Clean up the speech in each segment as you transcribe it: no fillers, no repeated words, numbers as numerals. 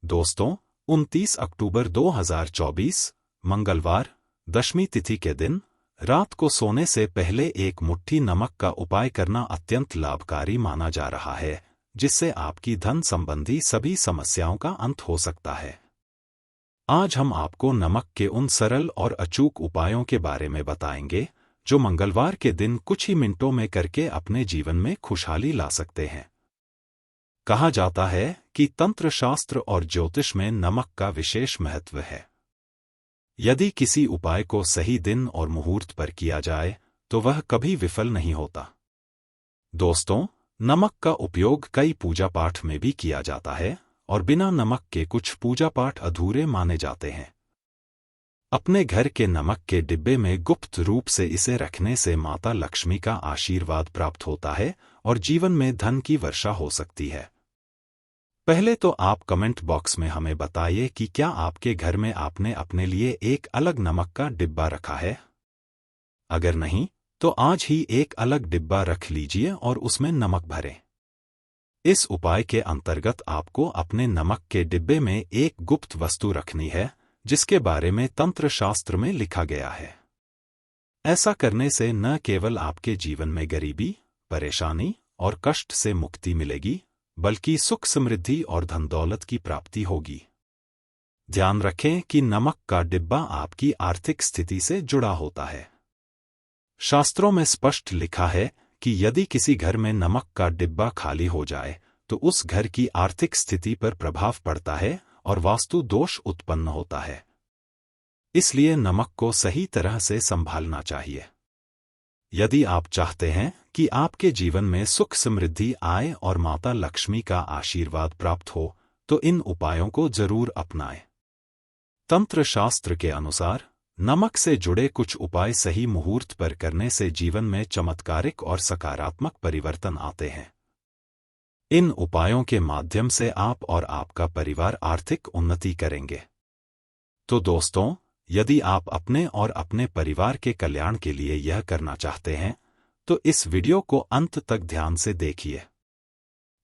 दोस्तों, 29 अक्टूबर 2024 मंगलवार, दशमी तिथि के दिन रात को सोने से पहले एक मुट्ठी नमक का उपाय करना अत्यंत लाभकारी माना जा रहा है, जिससे आपकी धन संबंधी सभी समस्याओं का अंत हो सकता है। आज हम आपको नमक के उन सरल और अचूक उपायों के बारे में बताएंगे, जो मंगलवार के दिन कुछ ही मिनटों में करके अपने जीवन में खुशहाली ला सकते हैं। कहा जाता है कि तंत्र शास्त्र और ज्योतिष में नमक का विशेष महत्व है। यदि किसी उपाय को सही दिन और मुहूर्त पर किया जाए, तो वह कभी विफल नहीं होता। दोस्तों, नमक का उपयोग कई पूजा पाठ में भी किया जाता है और बिना नमक के कुछ पूजा पाठ अधूरे माने जाते हैं। अपने घर के नमक के डिब्बे में गुप्त रूप से इसे रखने से माता लक्ष्मी का आशीर्वाद प्राप्त होता है और जीवन में धन की वर्षा हो सकती है। पहले तो आप कमेंट बॉक्स में हमें बताइए कि क्या आपके घर में आपने अपने लिए एक अलग नमक का डिब्बा रखा है। अगर नहीं, तो आज ही एक अलग डिब्बा रख लीजिए और उसमें नमक भरें। इस उपाय के अंतर्गत आपको अपने नमक के डिब्बे में एक गुप्त वस्तु रखनी है, जिसके बारे में तंत्र शास्त्र में लिखा गया है। ऐसा करने से न केवल आपके जीवन में गरीबी, परेशानी और कष्ट से मुक्ति मिलेगी, बल्कि सुख समृद्धि और धन दौलत की प्राप्ति होगी। ध्यान रखें कि नमक का डिब्बा आपकी आर्थिक स्थिति से जुड़ा होता है। शास्त्रों में स्पष्ट लिखा है कि यदि किसी घर में नमक का डिब्बा खाली हो जाए, तो उस घर की आर्थिक स्थिति पर प्रभाव पड़ता है और वास्तु दोष उत्पन्न होता है। इसलिए नमक को सही तरह से संभालना चाहिए। यदि आप चाहते हैं कि आपके जीवन में सुख समृद्धि आए और माता लक्ष्मी का आशीर्वाद प्राप्त हो, तो इन उपायों को जरूर अपनाएं। तंत्र शास्त्र के अनुसार नमक से जुड़े कुछ उपाय सही मुहूर्त पर करने से जीवन में चमत्कारिक और सकारात्मक परिवर्तन आते हैं। इन उपायों के माध्यम से आप और आपका परिवार आर्थिक उन्नति करेंगे। तो दोस्तों, यदि आप अपने और अपने परिवार के कल्याण के लिए यह करना चाहते हैं, तो इस वीडियो को अंत तक ध्यान से देखिए।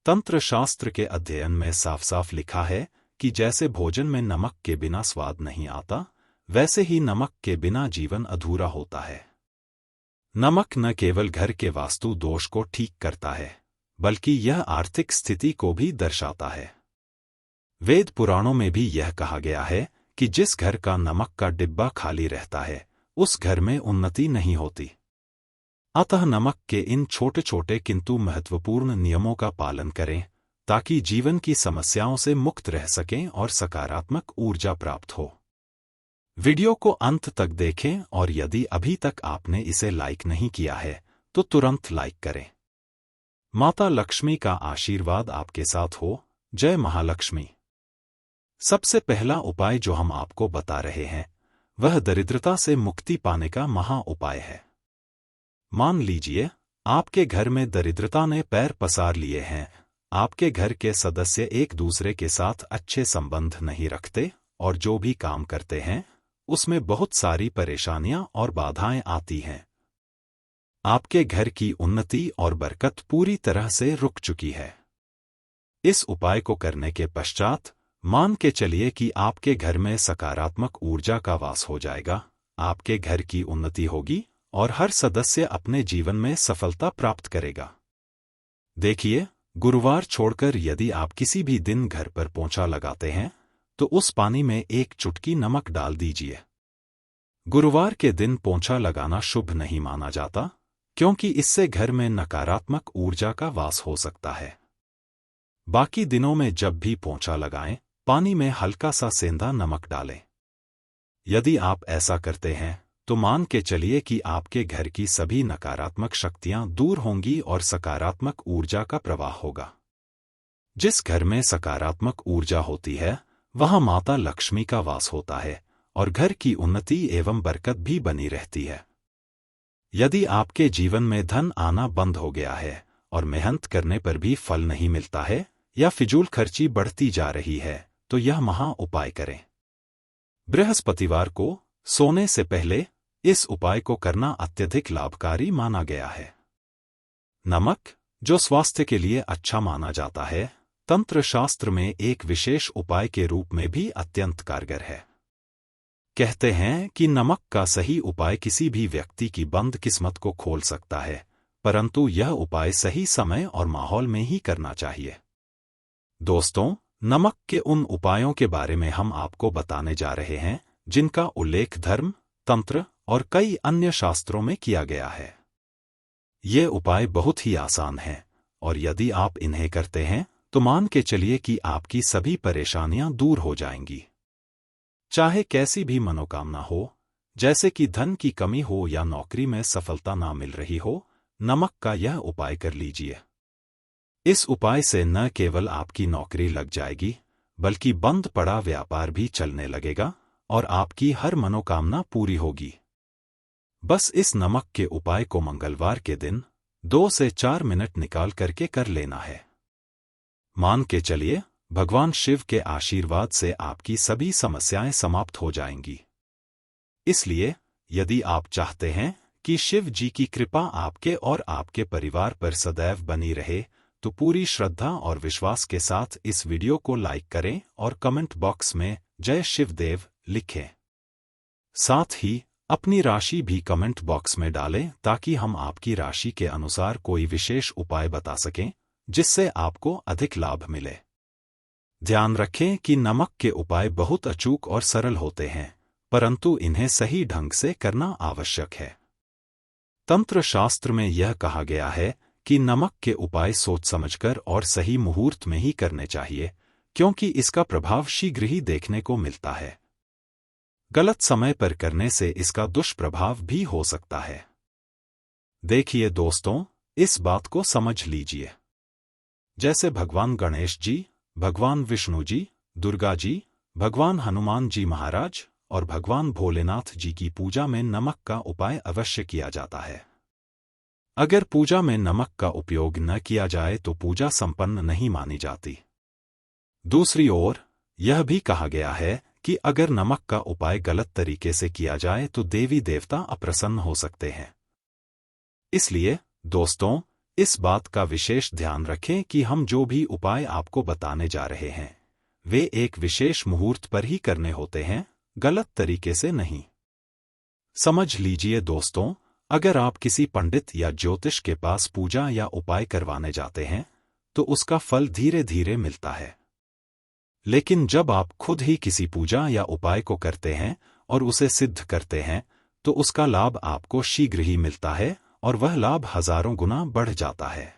तंत्र शास्त्र के अध्ययन में साफ साफ लिखा है कि जैसे भोजन में नमक के बिना स्वाद नहीं आता, वैसे ही नमक के बिना जीवन अधूरा होता है। नमक न केवल घर के वास्तु दोष को ठीक करता है, बल्कि यह आर्थिक स्थिति को भी दर्शाता है। वेद पुराणों में भी यह कहा गया है कि जिस घर का नमक का डिब्बा खाली रहता है, उस घर में उन्नति नहीं होती। अतः नमक के इन छोटे छोटे किंतु महत्वपूर्ण नियमों का पालन करें, ताकि जीवन की समस्याओं से मुक्त रह सकें और सकारात्मक ऊर्जा प्राप्त हो। वीडियो को अंत तक देखें और यदि अभी तक आपने इसे लाइक नहीं किया है, तो तुरंत लाइक करें। माता लक्ष्मी का आशीर्वाद आपके साथ हो। जय महालक्ष्मी। सबसे पहला उपाय जो हम आपको बता रहे हैं, वह दरिद्रता से मुक्ति पाने का महा उपाय है। मान लीजिए आपके घर में दरिद्रता ने पैर पसार लिए हैं। आपके घर के सदस्य एक दूसरे के साथ अच्छे संबंध नहीं रखते और जो भी काम करते हैं, उसमें बहुत सारी परेशानियां और बाधाएं आती हैं। आपके घर की उन्नति और बरकत पूरी तरह से रुक चुकी है। इस उपाय को करने के पश्चात मान के चलिए कि आपके घर में सकारात्मक ऊर्जा का वास हो जाएगा, आपके घर की उन्नति होगी और हर सदस्य अपने जीवन में सफलता प्राप्त करेगा। देखिए, गुरुवार छोड़कर यदि आप किसी भी दिन घर पर पोंछा लगाते हैं, तो उस पानी में एक चुटकी नमक डाल दीजिए। गुरुवार के दिन पोंछा लगाना शुभ नहीं माना जाता, क्योंकि इससे घर में नकारात्मक ऊर्जा का वास हो सकता है। बाकी दिनों में जब भी पोंछा लगाएं, पानी में हल्का सा सेंधा नमक डालें। यदि आप ऐसा करते हैं, तो मान के चलिए कि आपके घर की सभी नकारात्मक शक्तियां दूर होंगी और सकारात्मक ऊर्जा का प्रवाह होगा। जिस घर में सकारात्मक ऊर्जा होती है, वहां माता लक्ष्मी का वास होता है और घर की उन्नति एवं बरकत भी बनी रहती है। यदि आपके जीवन में धन आना बंद हो गया है और मेहनत करने पर भी फल नहीं मिलता है या फिजूल खर्ची बढ़ती जा रही है, तो यह महा उपाय करें। बृहस्पतिवार को सोने से पहले इस उपाय को करना अत्यधिक लाभकारी माना गया है। नमक, जो स्वास्थ्य के लिए अच्छा माना जाता है, तंत्र शास्त्र में एक विशेष उपाय के रूप में भी अत्यंत कारगर है। कहते हैं कि नमक का सही उपाय किसी भी व्यक्ति की बंद किस्मत को खोल सकता है, परंतु यह उपाय सही समय और माहौल में ही करना चाहिए। दोस्तों, नमक के उन उपायों के बारे में हम आपको बताने जा रहे हैं जिनका उल्लेख धर्म, तंत्र और कई अन्य शास्त्रों में किया गया है। ये उपाय बहुत ही आसान हैं, और यदि आप इन्हें करते हैं तो मान के चलिए कि आपकी सभी परेशानियां दूर हो जाएंगी। चाहे कैसी भी मनोकामना हो, जैसे कि धन की कमी हो या नौकरी में सफलता ना मिल रही हो, नमक का यह उपाय कर लीजिए। इस उपाय से न केवल आपकी नौकरी लग जाएगी, बल्कि बंद पड़ा व्यापार भी चलने लगेगा और आपकी हर मनोकामना पूरी होगी। बस इस नमक के उपाय को मंगलवार के दिन 2 से 4 मिनट निकाल करके कर लेना है। मान के चलिए, भगवान शिव के आशीर्वाद से आपकी सभी समस्याएं समाप्त हो जाएंगी। इसलिए यदि आप चाहते हैं कि शिव जी की कृपा आपके और आपके परिवार पर सदैव बनी रहे, तो पूरी श्रद्धा और विश्वास के साथ इस वीडियो को लाइक करें और कमेंट बॉक्स में जय शिवदेव लिखें। साथ ही अपनी राशि भी कमेंट बॉक्स में डालें ताकि हम आपकी राशि के अनुसार कोई विशेष उपाय बता सकें जिससे आपको अधिक लाभ मिले। ध्यान रखें कि नमक के उपाय बहुत अचूक और सरल होते हैं, परंतु इन्हें सही ढंग से करना आवश्यक है। तंत्र शास्त्र में यह कहा गया है कि नमक के उपाय सोच समझकर और सही मुहूर्त में ही करने चाहिए, क्योंकि इसका प्रभाव शीघ्र ही देखने को मिलता है। गलत समय पर करने से इसका दुष्प्रभाव भी हो सकता है। देखिए दोस्तों, इस बात को समझ लीजिए। जैसे भगवान गणेश जी, भगवान विष्णु जी, दुर्गा जी, भगवान हनुमान जी महाराज और भगवान भोलेनाथ जी की पूजा में नमक का उपाय अवश्य किया जाता है। अगर पूजा में नमक का उपयोग न किया जाए तो पूजा संपन्न नहीं मानी जाती। दूसरी ओर, यह भी कहा गया है कि अगर नमक का उपाय गलत तरीके से किया जाए तो देवी देवता अप्रसन्न हो सकते हैं। इसलिए दोस्तों, इस बात का विशेष ध्यान रखें कि हम जो भी उपाय आपको बताने जा रहे हैं, वे एक विशेष मुहूर्त पर ही करने होते हैं, गलत तरीके से नहीं। समझ लीजिए दोस्तों, अगर आप किसी पंडित या ज्योतिष के पास पूजा या उपाय करवाने जाते हैं, तो उसका फल धीरे धीरे मिलता है। लेकिन जब आप खुद ही किसी पूजा या उपाय को करते हैं और उसे सिद्ध करते हैं, तो उसका लाभ आपको शीघ्र ही मिलता है और वह लाभ हजारों गुना बढ़ जाता है।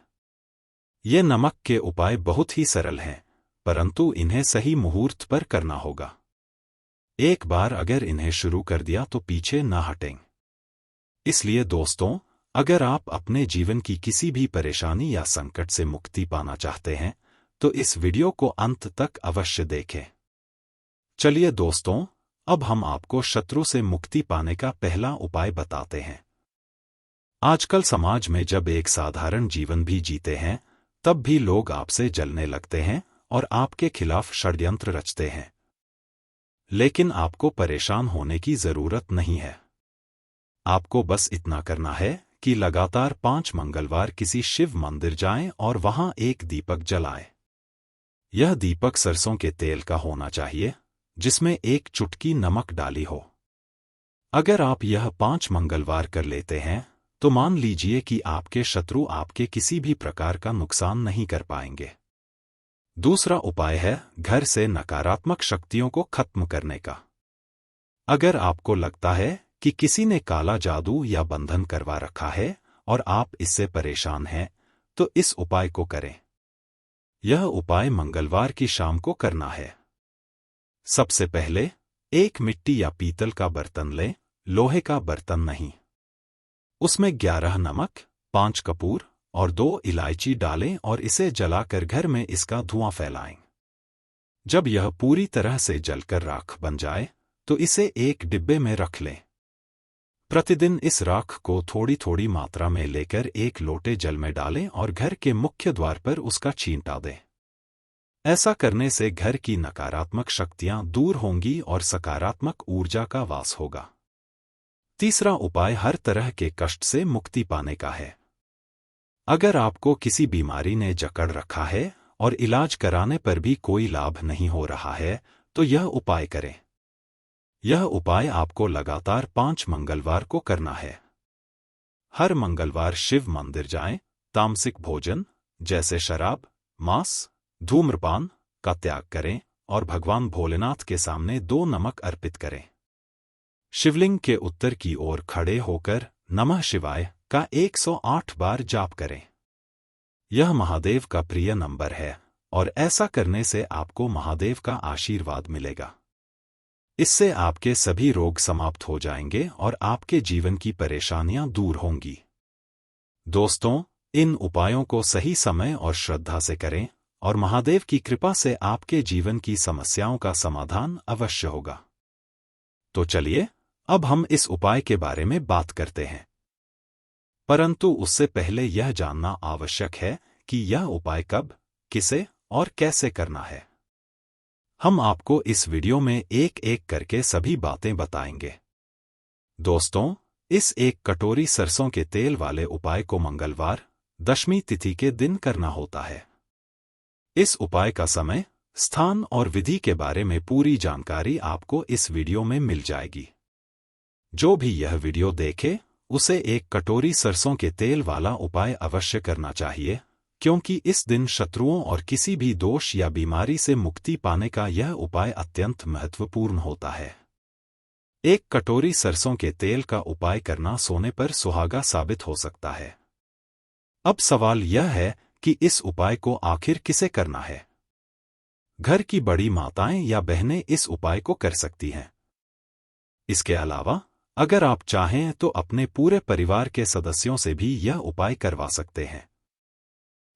ये नमक के उपाय बहुत ही सरल हैं, परंतु इन्हें सही मुहूर्त पर करना होगा। एक बार अगर इन्हें शुरू कर दिया तो पीछे न हटें। इसलिए दोस्तों, अगर आप अपने जीवन की किसी भी परेशानी या संकट से मुक्ति पाना चाहते हैं, तो इस वीडियो को अंत तक अवश्य देखें। चलिए दोस्तों, अब हम आपको शत्रु से मुक्ति पाने का पहला उपाय बताते हैं। आजकल समाज में जब एक साधारण जीवन भी जीते हैं, तब भी लोग आपसे जलने लगते हैं और आपके खिलाफ षड्यंत्र रचते हैं। लेकिन आपको परेशान होने की जरूरत नहीं है। आपको बस इतना करना है कि लगातार 5 मंगलवार किसी शिव मंदिर जाएं और वहां एक दीपक जलाएं। यह दीपक सरसों के तेल का होना चाहिए, जिसमें एक चुटकी नमक डाली हो। अगर आप यह 5 मंगलवार कर लेते हैं, तो मान लीजिए कि आपके शत्रु आपके किसी भी प्रकार का नुकसान नहीं कर पाएंगे। दूसरा उपाय है घर से नकारात्मक शक्तियों को खत्म करने का। अगर आपको लगता है कि किसी ने काला जादू या बंधन करवा रखा है और आप इससे परेशान हैं, तो इस उपाय को करें। यह उपाय मंगलवार की शाम को करना है। सबसे पहले एक मिट्टी या पीतल का बर्तन लें, लोहे का बर्तन नहीं। उसमें 11 नमक, 5 कपूर और 2 इलायची डालें और इसे जलाकर घर में इसका धुआं फैलाएं। जब यह पूरी तरह से जलकर राख बन जाए, तो इसे एक डिब्बे में रख लें। प्रतिदिन इस राख को थोड़ी थोड़ी मात्रा में लेकर एक लोटे जल में डालें और घर के मुख्य द्वार पर उसका छींटा दें। ऐसा करने से घर की नकारात्मक शक्तियां दूर होंगी और सकारात्मक ऊर्जा का वास होगा। तीसरा उपाय हर तरह के कष्ट से मुक्ति पाने का है। अगर आपको किसी बीमारी ने जकड़ रखा है और इलाज कराने पर भी कोई लाभ नहीं हो रहा है, तो यह उपाय करें। यह उपाय आपको लगातार 5 मंगलवार को करना है। हर मंगलवार शिव मंदिर जाएं, तामसिक भोजन जैसे शराब, मांस, धूम्रपान का त्याग करें और भगवान भोलेनाथ के सामने 2 नमक अर्पित करें। शिवलिंग के उत्तर की ओर खड़े होकर नमः शिवाय का 108 बार जाप करें। यह महादेव का प्रिय नंबर है और ऐसा करने से आपको महादेव का आशीर्वाद मिलेगा। इससे आपके सभी रोग समाप्त हो जाएंगे और आपके जीवन की परेशानियां दूर होंगी। दोस्तों, इन उपायों को सही समय और श्रद्धा से करें और महादेव की कृपा से आपके जीवन की समस्याओं का समाधान अवश्य होगा। तो चलिए, अब हम इस उपाय के बारे में बात करते हैं। परंतु उससे पहले यह जानना आवश्यक है कि यह उपाय कब, किसे और कैसे करना है। हम आपको इस वीडियो में एक एक करके सभी बातें बताएंगे। दोस्तों, इस 1 कटोरी सरसों के तेल वाले उपाय को मंगलवार, दशमी तिथि के दिन करना होता है। इस उपाय का समय, स्थान और विधि के बारे में पूरी जानकारी आपको इस वीडियो में मिल जाएगी। जो भी यह वीडियो देखे, उसे 1 कटोरी सरसों के तेल वाला उपाय अवश्य करना चाहिए, क्योंकि इस दिन शत्रुओं और किसी भी दोष या बीमारी से मुक्ति पाने का यह उपाय अत्यंत महत्वपूर्ण होता है। 1 कटोरी सरसों के तेल का उपाय करना सोने पर सुहागा साबित हो सकता है। अब सवाल यह है कि इस उपाय को आखिर किसे करना है। घर की बड़ी माताएं या बहनें इस उपाय को कर सकती हैं। इसके अलावा अगर आप चाहें तो अपने पूरे परिवार के सदस्यों से भी यह उपाय करवा सकते हैं।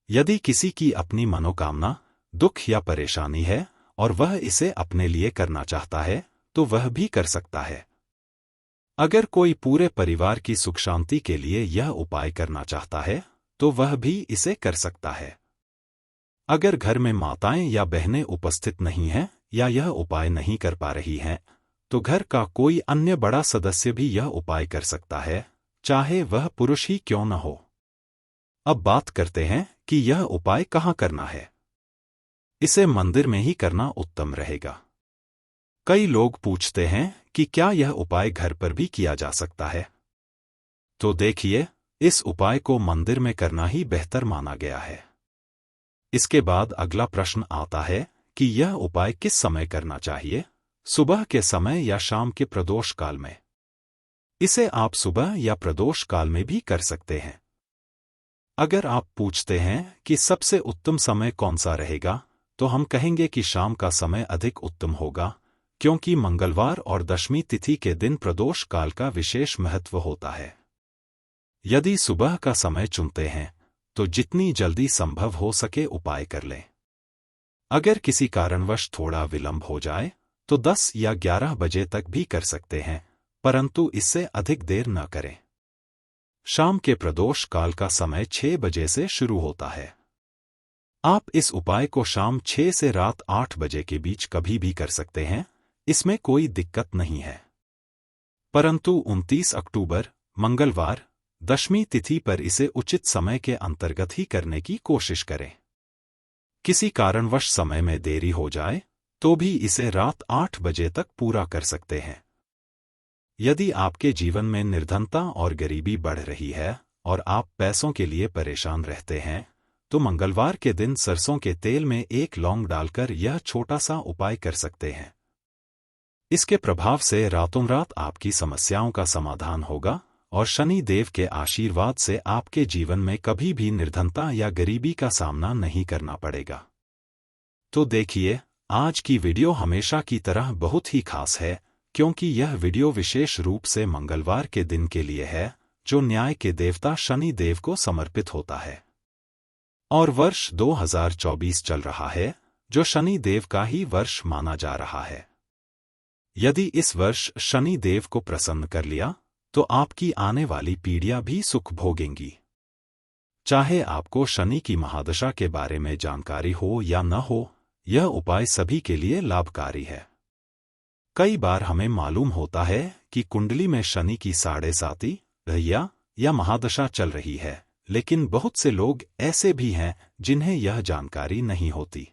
यदि किसी की अपनी मनोकामना, दुख या परेशानी है और वह इसे अपने लिए करना चाहता है, तो वह भी कर सकता है। अगर कोई पूरे परिवार की सुख शांति के लिए यह उपाय करना चाहता है, तो वह भी इसे कर सकता है। अगर घर में माताएं या बहनें उपस्थित नहीं हैं या यह उपाय नहीं कर पा रही हैं, तो घर का कोई अन्य बड़ा सदस्य भी यह उपाय कर सकता है, चाहे वह पुरुष ही क्यों न हो। अब बात करते हैं कि यह उपाय कहाँ करना है। इसे मंदिर में ही करना उत्तम रहेगा। कई लोग पूछते हैं कि क्या यह उपाय घर पर भी किया जा सकता है। तो देखिए, इस उपाय को मंदिर में करना ही बेहतर माना गया है। इसके बाद अगला प्रश्न आता है कि यह उपाय किस समय करना चाहिए, सुबह के समय या शाम के प्रदोष काल में। इसे आप सुबह या प्रदोष काल में भी कर सकते हैं। अगर आप पूछते हैं कि सबसे उत्तम समय कौन सा रहेगा, तो हम कहेंगे कि शाम का समय अधिक उत्तम होगा, क्योंकि मंगलवार और दशमी तिथि के दिन प्रदोष काल का विशेष महत्व होता है। यदि सुबह का समय चुनते हैं, तो जितनी जल्दी संभव हो सके उपाय कर लें। अगर किसी कारणवश थोड़ा विलंब हो जाए, तो 10 या 11 बजे तक भी कर सकते हैं, परंतु इससे अधिक देर न करें। शाम के प्रदोष काल का समय 6 बजे से शुरू होता है। आप इस उपाय को शाम 6 से रात 8 बजे के बीच कभी भी कर सकते हैं, इसमें कोई दिक्कत नहीं है। परंतु 29 अक्टूबर, मंगलवार, दशमी तिथि पर इसे उचित समय के अंतर्गत ही करने की कोशिश करें। किसी कारणवश समय में देरी हो जाए, तो भी इसे रात 8 बजे तक पूरा कर सकते हैं। यदि आपके जीवन में निर्धनता और गरीबी बढ़ रही है और आप पैसों के लिए परेशान रहते हैं, तो मंगलवार के दिन सरसों के तेल में 1 लौंग डालकर यह छोटा सा उपाय कर सकते हैं। इसके प्रभाव से रातों रात आपकी समस्याओं का समाधान होगा और शनि देव के आशीर्वाद से आपके जीवन में कभी भी निर्धनता या गरीबी का सामना नहीं करना पड़ेगा। तो देखिए, आज की वीडियो हमेशा की तरह बहुत ही खास है, क्योंकि यह वीडियो विशेष रूप से मंगलवार के दिन के लिए है, जो न्याय के देवता शनि देव को समर्पित होता है। और वर्ष 2024 चल रहा है, जो शनि देव का ही वर्ष माना जा रहा है। यदि इस वर्ष शनि देव को प्रसन्न कर लिया, तो आपकी आने वाली पीढ़ियां भी सुख भोगेंगी। चाहे आपको शनि की महादशा के बारे में जानकारी हो या न हो, यह उपाय सभी के लिए लाभकारी है। कई बार हमें मालूम होता है कि कुंडली में शनि की 7.5 या महादशा चल रही है, लेकिन बहुत से लोग ऐसे भी हैं जिन्हें यह जानकारी नहीं होती।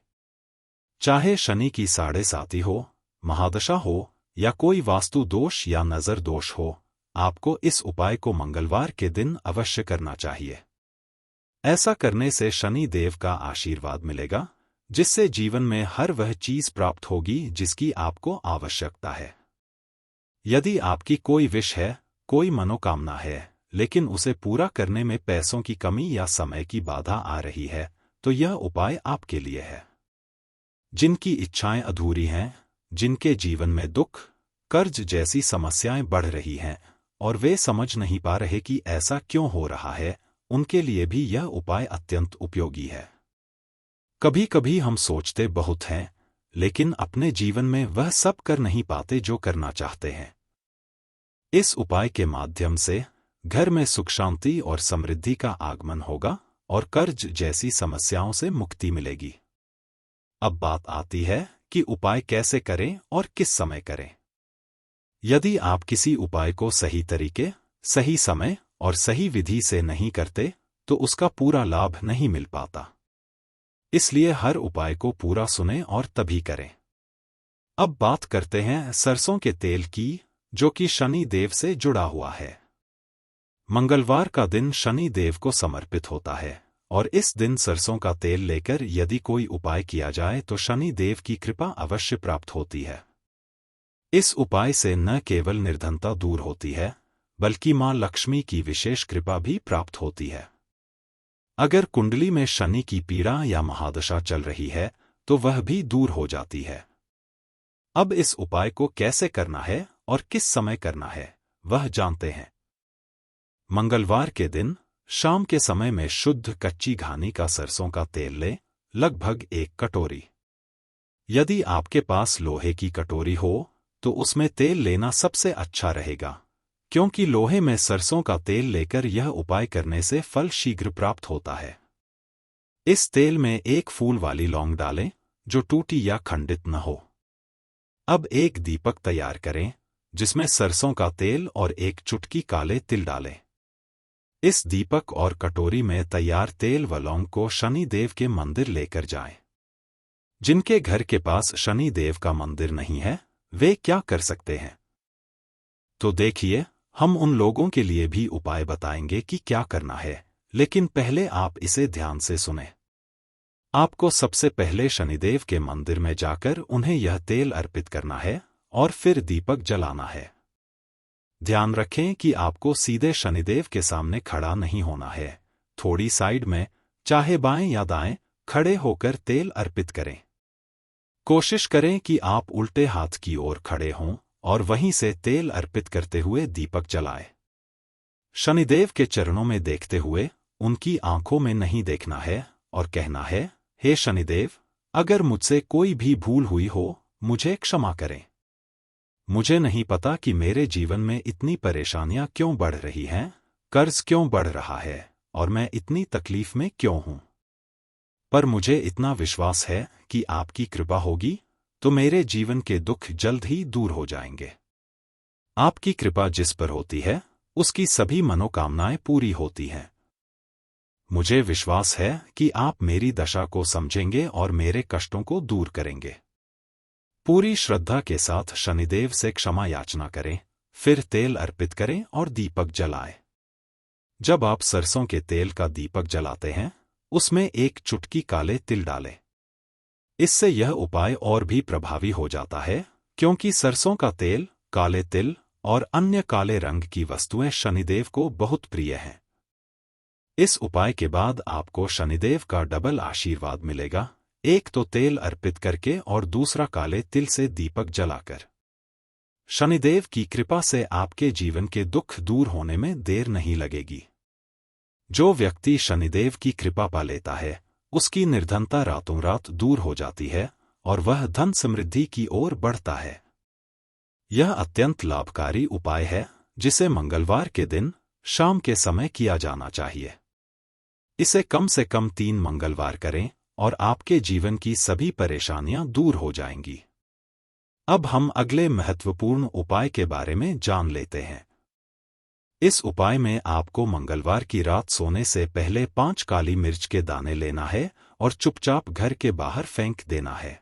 चाहे शनि की 7.5 हो, महादशा हो या कोई वास्तु दोष या नजर दोष हो, आपको इस उपाय को मंगलवार के दिन अवश्य करना चाहिए। ऐसा करने से शनि देव का आशीर्वाद मिलेगा, जिससे जीवन में हर वह चीज प्राप्त होगी जिसकी आपको आवश्यकता है। यदि आपकी कोई विश है, कोई मनोकामना है, लेकिन उसे पूरा करने में पैसों की कमी या समय की बाधा आ रही है, तो यह उपाय आपके लिए है। जिनकी इच्छाएं अधूरी हैं, जिनके जीवन में दुख, कर्ज जैसी समस्याएं बढ़ रही हैं और वे समझ नहीं पा रहे कि ऐसा क्यों हो रहा है, उनके लिए भी यह उपाय अत्यंत उपयोगी है। कभी कभी हम सोचते बहुत हैं, लेकिन अपने जीवन में वह सब कर नहीं पाते जो करना चाहते हैं। इस उपाय के माध्यम से घर में सुख शांति और समृद्धि का आगमन होगा और कर्ज जैसी समस्याओं से मुक्ति मिलेगी। अब बात आती है कि उपाय कैसे करें और किस समय करें। यदि आप किसी उपाय को सही तरीके, सही समय और सही विधि से नहीं करते, तो उसका पूरा लाभ नहीं मिल पाता। इसलिए हर उपाय को पूरा सुनें और तभी करें। अब बात करते हैं सरसों के तेल की, जो कि शनि देव से जुड़ा हुआ है। मंगलवार का दिन शनि देव को समर्पित होता है और इस दिन सरसों का तेल लेकर यदि कोई उपाय किया जाए तो शनि देव की कृपा अवश्य प्राप्त होती है। इस उपाय से न केवल निर्धनता दूर होती है, बल्कि मां लक्ष्मी की विशेष कृपा भी प्राप्त होती है। अगर कुंडली में शनि की पीड़ा या महादशा चल रही है, तो वह भी दूर हो जाती है। अब इस उपाय को कैसे करना है और किस समय करना है, वह जानते हैं। मंगलवार के दिन शाम के समय में शुद्ध कच्ची घानी का सरसों का तेल लें, लगभग 1 कटोरी। यदि आपके पास लोहे की कटोरी हो, तो उसमें तेल लेना सबसे अच्छा रहेगा, क्योंकि लोहे में सरसों का तेल लेकर यह उपाय करने से फल शीघ्र प्राप्त होता है। इस तेल में 1 फूल वाली लौंग डालें, जो टूटी या खंडित न हो। अब एक दीपक तैयार करें, जिसमें सरसों का तेल और 1 चुटकी काले तिल डालें। इस दीपक और कटोरी में तैयार तेल व लौंग को शनि देव के मंदिर लेकर जाएं। जिनके घर के पास शनि देव का मंदिर नहीं है, वे क्या कर सकते हैं? तो देखिए, हम उन लोगों के लिए भी उपाय बताएंगे कि क्या करना है, लेकिन पहले आप इसे ध्यान से सुनें। आपको सबसे पहले शनिदेव के मंदिर में जाकर उन्हें यह तेल अर्पित करना है और फिर दीपक जलाना है। ध्यान रखें कि आपको सीधे शनिदेव के सामने खड़ा नहीं होना है। थोड़ी साइड में, चाहे बाएं या दाएं, खड़े होकर तेल अर्पित करें। कोशिश करें कि आप उल्टे हाथ की ओर खड़े हों और वहीं से तेल अर्पित करते हुए दीपक जलाएं। शनिदेव के चरणों में देखते हुए उनकी आंखों में नहीं देखना है और कहना है, हे शनिदेव, अगर मुझसे कोई भी भूल हुई हो, मुझे क्षमा करें। मुझे नहीं पता कि मेरे जीवन में इतनी परेशानियां क्यों बढ़ रही हैं, कर्ज क्यों बढ़ रहा है और मैं इतनी तकलीफ में क्यों हूं। पर मुझे इतना विश्वास है कि आपकी कृपा होगी तो मेरे जीवन के दुख जल्द ही दूर हो जाएंगे। आपकी कृपा जिस पर होती है, उसकी सभी मनोकामनाएं पूरी होती हैं। मुझे विश्वास है कि आप मेरी दशा को समझेंगे और मेरे कष्टों को दूर करेंगे। पूरी श्रद्धा के साथ शनिदेव से क्षमा याचना करें, फिर तेल अर्पित करें और दीपक जलाएं। जब आप सरसों के तेल का दीपक जलाते हैं, उसमें 1 चुटकी काले तिल डालें। इससे यह उपाय और भी प्रभावी हो जाता है, क्योंकि सरसों का तेल, काले तिल और अन्य काले रंग की वस्तुएं शनिदेव को बहुत प्रिय हैं। इस उपाय के बाद आपको शनिदेव का डबल आशीर्वाद मिलेगा, एक तो तेल अर्पित करके और दूसरा काले तिल से दीपक जलाकर। शनिदेव की कृपा से आपके जीवन के दुख दूर होने में देर नहीं लगेगी। जो व्यक्ति शनिदेव की कृपा पा लेता है, उसकी निर्धनता रातों रात दूर हो जाती है और वह धन समृद्धि की ओर बढ़ता है। यह अत्यंत लाभकारी उपाय है, जिसे मंगलवार के दिन शाम के समय किया जाना चाहिए। इसे कम से कम 3 मंगलवार करें और आपके जीवन की सभी परेशानियां दूर हो जाएंगी। अब हम अगले महत्वपूर्ण उपाय के बारे में जान लेते हैं। इस उपाय में आपको मंगलवार की रात सोने से पहले 5 काली मिर्च के दाने लेना है और चुपचाप घर के बाहर फेंक देना है।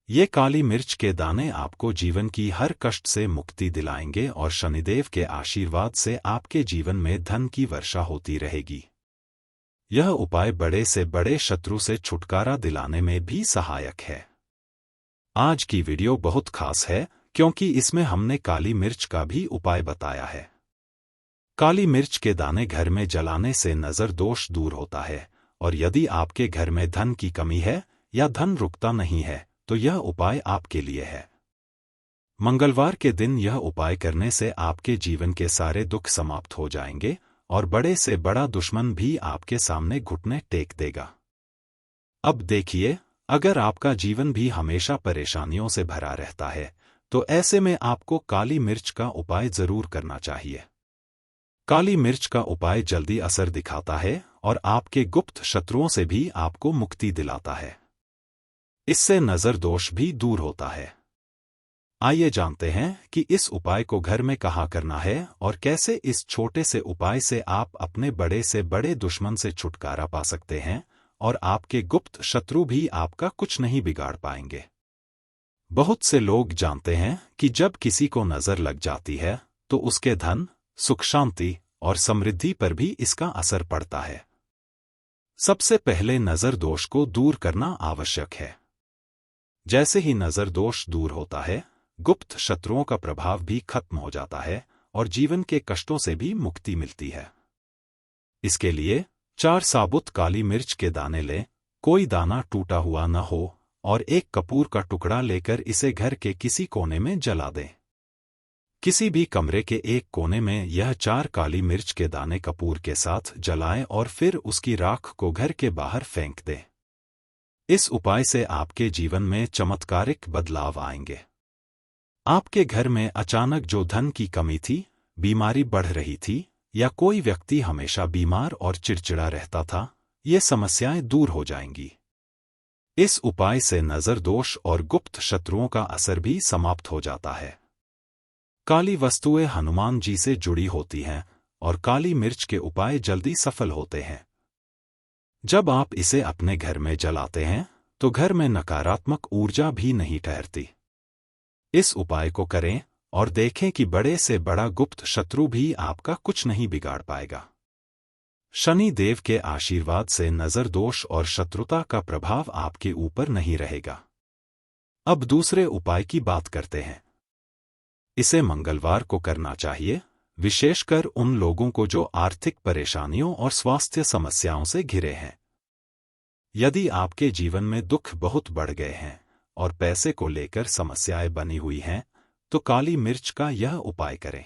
ये काली मिर्च के दाने आपको जीवन की हर कष्ट से मुक्ति दिलाएंगे और शनिदेव के आशीर्वाद से आपके जीवन में धन की वर्षा होती रहेगी। यह उपाय बड़े से बड़े शत्रु से छुटकारा दिलाने में भी सहायक है। आज की वीडियो बहुत खास है क्योंकि इसमें हमने काली मिर्च का भी उपाय बताया है। काली मिर्च के दाने घर में जलाने से नजर दोष दूर होता है और यदि आपके घर में धन की कमी है या धन रुकता नहीं है तो यह उपाय आपके लिए है। मंगलवार के दिन यह उपाय करने से आपके जीवन के सारे दुख समाप्त हो जाएंगे और बड़े से बड़ा दुश्मन भी आपके सामने घुटने टेक देगा। अब देखिए, अगर आपका जीवन भी हमेशा परेशानियों से भरा रहता है तो ऐसे में आपको काली मिर्च का उपाय जरूर करना चाहिए। काली मिर्च का उपाय जल्दी असर दिखाता है और आपके गुप्त शत्रुओं से भी आपको मुक्ति दिलाता है। इससे नजर दोष भी दूर होता है। आइए जानते हैं कि इस उपाय को घर में कहाँ करना है और कैसे इस छोटे से उपाय से आप अपने बड़े से बड़े दुश्मन से छुटकारा पा सकते हैं और आपके गुप्त शत्रु भी आपका कुछ नहीं बिगाड़ पाएंगे। बहुत से लोग जानते हैं कि जब किसी को नजर लग जाती है तो उसके धन, सुख, शांति और समृद्धि पर भी इसका असर पड़ता है। सबसे पहले नजर दोष को दूर करना आवश्यक है। जैसे ही नजर दोष दूर होता है, गुप्त शत्रुओं का प्रभाव भी खत्म हो जाता है और जीवन के कष्टों से भी मुक्ति मिलती है। इसके लिए 4 साबुत काली मिर्च के दाने लें, कोई दाना टूटा हुआ न हो, और एक कपूर का टुकड़ा लेकर इसे घर के किसी कोने में जला दें। किसी भी कमरे के एक कोने में यह 4 काली मिर्च के दाने कपूर के साथ जलाएं और फिर उसकी राख को घर के बाहर फेंक दें। इस उपाय से आपके जीवन में चमत्कारिक बदलाव आएंगे। आपके घर में अचानक जो धन की कमी थी, बीमारी बढ़ रही थी या कोई व्यक्ति हमेशा बीमार और चिड़चिड़ा रहता था, ये समस्याएं दूर हो जाएंगी। इस उपाय से नजर दोष और गुप्त शत्रुओं का असर भी समाप्त हो जाता है। काली वस्तुएं हनुमान जी से जुड़ी होती हैं और काली मिर्च के उपाय जल्दी सफल होते हैं। जब आप इसे अपने घर में जलाते हैं तो घर में नकारात्मक ऊर्जा भी नहीं ठहरती। इस उपाय को करें और देखें कि बड़े से बड़ा गुप्त शत्रु भी आपका कुछ नहीं बिगाड़ पाएगा। शनि देव के आशीर्वाद से नजर दोष और शत्रुता का प्रभाव आपके ऊपर नहीं रहेगा। अब दूसरे उपाय की बात करते हैं। इसे मंगलवार को करना चाहिए, विशेषकर उन लोगों को जो आर्थिक परेशानियों और स्वास्थ्य समस्याओं से घिरे हैं। यदि आपके जीवन में दुख बहुत बढ़ गए हैं और पैसे को लेकर समस्याएं बनी हुई हैं, तो काली मिर्च का यह उपाय करें।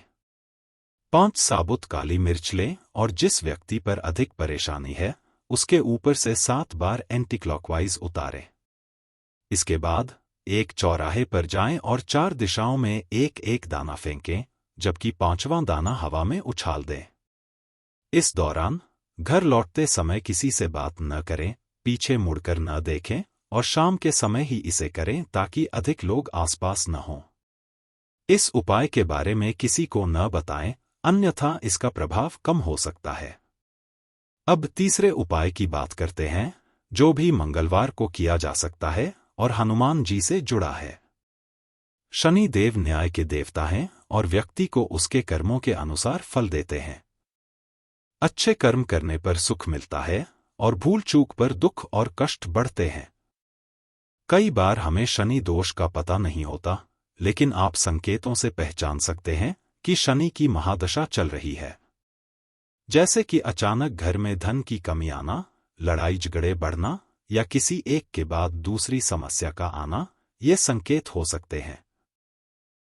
5 साबुत काली मिर्च लें और जिस व्यक्ति पर अधिक परेशानी है, उसके ऊपर से 7 बार एंटीक्लॉकवाइज उतारें। इसके बाद एक चौराहे पर जाएं और 4 दिशाओं में एक एक दाना फेंकें, जबकि 5वां दाना हवा में उछाल दें। इस दौरान घर लौटते समय किसी से बात न करें, पीछे मुड़कर न देखें और शाम के समय ही इसे करें ताकि अधिक लोग आसपास न हों। इस उपाय के बारे में किसी को न बताएं, अन्यथा इसका प्रभाव कम हो सकता है। अब तीसरे उपाय की बात करते हैं, जो भी मंगलवार को किया जा सकता है और हनुमान जी से जुड़ा है। शनि देव न्याय के देवता हैं और व्यक्ति को उसके कर्मों के अनुसार फल देते हैं। अच्छे कर्म करने पर सुख मिलता है और भूल चूक पर दुख और कष्ट बढ़ते हैं। कई बार हमें शनि दोष का पता नहीं होता, लेकिन आप संकेतों से पहचान सकते हैं कि शनि की महादशा चल रही है। जैसे कि अचानक घर में धन की कमी आना, लड़ाई झगड़े बढ़ना या किसी एक के बाद दूसरी समस्या का आना, ये संकेत हो सकते हैं।